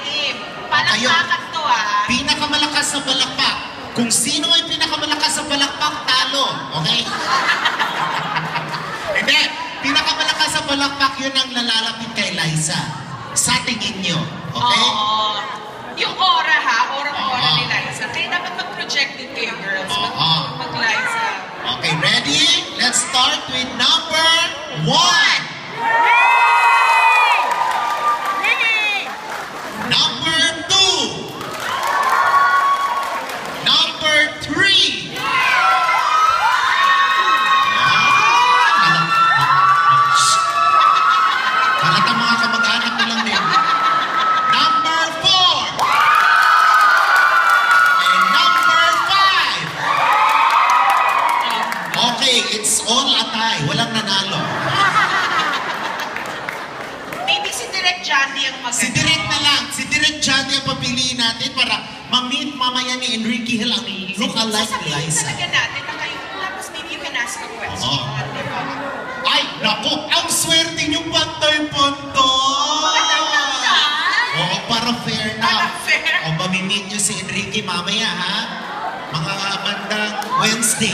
game. Palakpakan to ah. Pinakamalakas sa balakpak. Kung sino ay pinakamalakas sa balakpak, talo. Okay? Hindi. Pinakamalakas sa balakpak, yun ang nalalapit kay Liza. Sa tingin nyo. Okay? Oo. Yung aura ha, aura ni Liza. Kaya dapat mag-project din kayo, girls. Mag-Liza. Okay, ready? Let's start with number 1. Number 2. Number 3. Halata mga kamag-anak ko lang din. Number 4. And number 5. Okay, it's all atay. Walang nanalo. Maybe si Direk Jandy ang maganda. Si Direk na lang. Si Direk Jandy ang papiliin natin para ma-meet mamaya ni Enrique Hill ang look-alike ni Sasabihin Liza. talaga natin na kayo, tapos maybe you can ask a question. Diba? Ay, naku! Ang swerte niyong pantay-pantay! Oo, para fair na. Para fair. O, mamimit niyo si Enrique mamaya, ha? Mga bandang Wednesday.